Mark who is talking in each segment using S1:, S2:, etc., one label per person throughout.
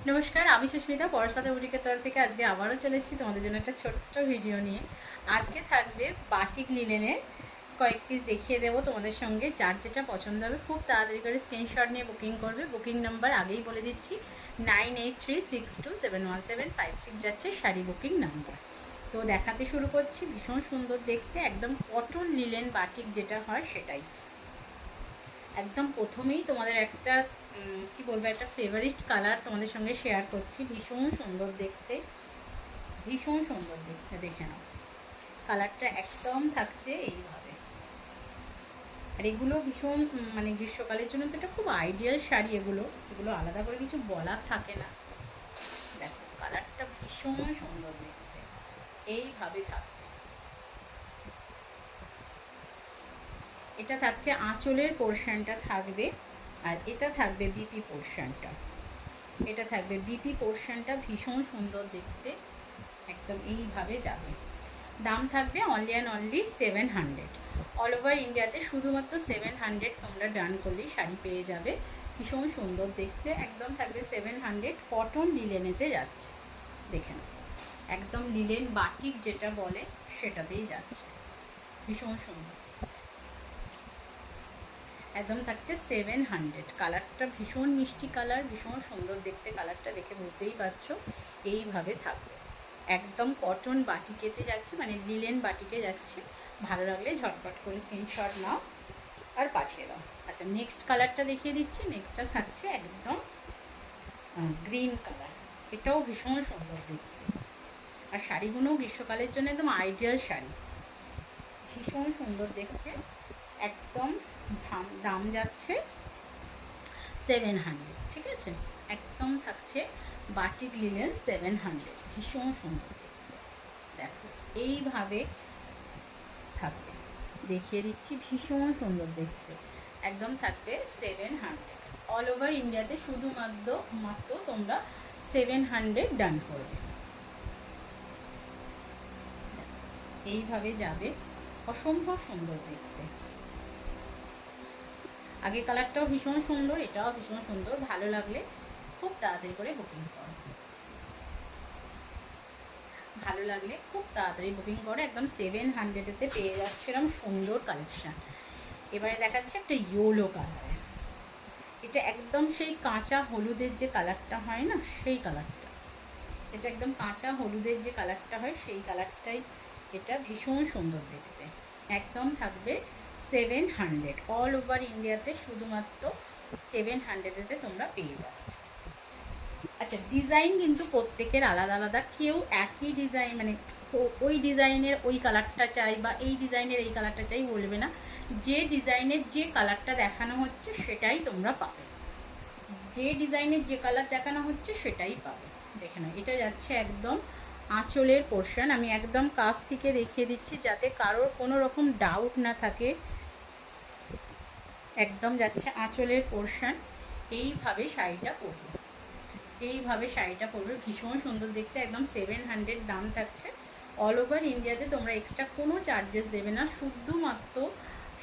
S1: নমস্কার, আমি সুস্মিতা পরশপাতা বুটিকের তরফ থেকে আজকে আবারও চলে এসেছি তোমাদের জন্য একটা ছোট্ট ভিডিও নিয়ে। আজকে থাকবে বাটিক লিনেনের কয়েক পিস দেখিয়ে দেবো তোমাদের সঙ্গে। যার যেটা পছন্দ হবে খুব তাড়াতাড়ি করে স্ক্রিনশট নিয়ে বুকিং করবে। বুকিং নাম্বার আগেই বলে দিচ্ছি, 9836271756 যাচ্ছে শাড়ি বুকিং নাম্বার। তো দেখাতে শুরু করছি। ভীষণ সুন্দর দেখতে, একদম কটন লিলেন বাটিক যেটা হয় সেটাই। একদম প্রথমেই তোমাদের একটা কি বলবো, একটা ফেভারিট কালার তোমাদের সঙ্গে শেয়ার করছি। ভীষণ সুন্দর দেখতে, ভীষণ সুন্দর দেখতে, দেখে নাও। কালারটা একদম থাকছে এইভাবে। আর এগুলো ভীষণ মানে গ্রীষ্মকালের জন্য তো এটা খুব আইডিয়াল শাড়ি। এগুলো আলাদা করে কিছু বলার থাকে না। দেখো কালারটা ভীষণ সুন্দর দেখতে, এইভাবে থাকবে। এটা থাকছে আঁচলের পোর্শনটা থাকবে, আর এটা থাকবে বিপি পোর্শনটা। এটা থাকবে বিপি পোর্শনটা, ভীষণ সুন্দর দেখতে, একদম এইভাবে যাবে। দাম থাকবে only and only 700। All over ইন্ডিয়াতে শুধুমাত্র 700 তোমরা ডান করলেই শাড়ি পেয়ে যাবে। ভীষণ সুন্দর দেখতে, একদম থাকবে 700। কটন লিলেনেতে যাচ্ছে, দেখে নাও। একদম লিলেন বাটিক যেটা বলে সেটাতেই যাচ্ছে। ভীষণ সুন্দর, একদম থাকছে 700। কালারটা ভীষণ মিষ্টি কালার, ভীষণ সুন্দর দেখতে। কালারটা দেখে বুঝতেই পারছো, এইভাবে থাকবে। একদম কটন বাটিকেতে যাচ্ছে, মানে লিলেন বাটিকে যাচ্ছে। ভালো লাগলে ঝটপট করে স্ক্রিনশট নাও আর পাঠিয়ে দাও। আচ্ছা, নেক্সট কালারটা দেখিয়ে দিচ্ছি। নেক্সটটা থাকছে একদম গ্রিন কালার। এটাও ভীষণ সুন্দর দেখতে, আর শাড়িগুলো গ্রীষ্মকালের জন্য একদম আইডিয়াল শাড়ি। ভীষণ সুন্দর দেখতে, একদম দাম যাচ্ছে 700। ঠিক আছে, একদম থাকছে বাটিক লিলেন 700। ভীষণ সুন্দর দেখতে, দেখো এইভাবে থাকবে। দেখিয়ে দিচ্ছি, ভীষণ সুন্দর দেখতে, একদম থাকবে 700। অল ওভার ইন্ডিয়াতে শুধুমাত্র তোমরা 700 ডান করবে। এইভাবে যাবে, অসম্ভব সুন্দর দেখতে। আগে কালারটাও ভীষণ সুন্দর, এটাও ভীষণ সুন্দর। ভালো লাগলে খুব তাড়াতাড়ি করে বুকিং করো, ভালো লাগলে খুব তাড়াতাড়ি বুকিং করো। একদম 700-এতে পেয়ে যাচ্ছে এরকম সুন্দর কালেকশান। এবারে দেখাচ্ছে একটা ইয়েলো কালার। এটা একদম সেই কাঁচা হলুদের যে কালারটা হয় না, সেই কালারটা। এটা একদম কাঁচা হলুদের যে কালারটা হয় সেই কালারটাই। এটা ভীষণ সুন্দর দেখতে, একদম থাকবে 700। অল ওভার ইন্ডিয়াতে শুধুমাত্র 700-এতে তোমরা পেয়ে যাবে। আচ্ছা, ডিজাইন কিন্তু প্রত্যেকের আলাদা আলাদা। কেউ একই ডিজাইন মানে ওই ডিজাইনের ওই কালারটা চাই বা এই ডিজাইনের এই কালারটা চাই বলবে না। যে ডিজাইনের যে কালারটা দেখানো হচ্ছে সেটাই তোমরা পাবে। যে ডিজাইনের যে কালার দেখানো হচ্ছে সেটাই পাবে। দেখে নাও, এটা যাচ্ছে একদম আঁচলের পোর্শন। আমি একদম কাছ থেকে দেখিয়ে দিচ্ছি যাতে কারোর কোনো রকম ডাউট না থাকে। একদম যাচ্ছে আঁচলের পোর্শন, এইভাবে শাড়িটা পরবে, এইভাবে শাড়িটা পরবে। ভীষণ সুন্দর দেখতে, একদম 700 দাম থাকছে। অল ওভার ইন্ডিয়াতে তোমরা এক্সট্রা কোনো চার্জেস দেবে না, শুধুমাত্র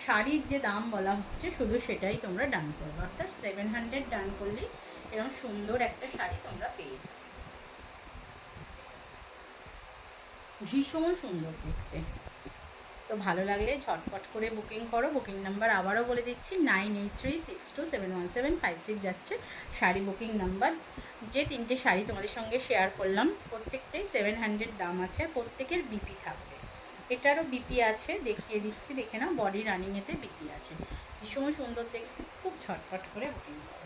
S1: শাড়ির যে দাম বলা হচ্ছে শুধু সেটাই তোমরা ডান করবে। অর্থাৎ 700 ডান করলেই এরকম সুন্দর একটা শাড়ি তোমরা পেয়ে যাবে। ভীষণ সুন্দর দেখতে। তো ভালো লাগলে ঝটপট করে বুকিং করো। বুকিং নাম্বার আবারও বলে দিচ্ছি, 9836271756 যাচ্ছে শাড়ি বুকিং নাম্বার। যে তিনটে শাড়ি তোমাদের সঙ্গে শেয়ার করলাম প্রত্যেকটাই 700 দাম আছে, প্রত্যেকের বিপি থাকবে। এটারও বিপি আছে, দেখিয়ে দিচ্ছি, দেখে নাও। বডি রানিংয়েতে বিপি আছে। ভীষণ সুন্দর দেখতে, খুব ঝটপট করে বুকিং করো।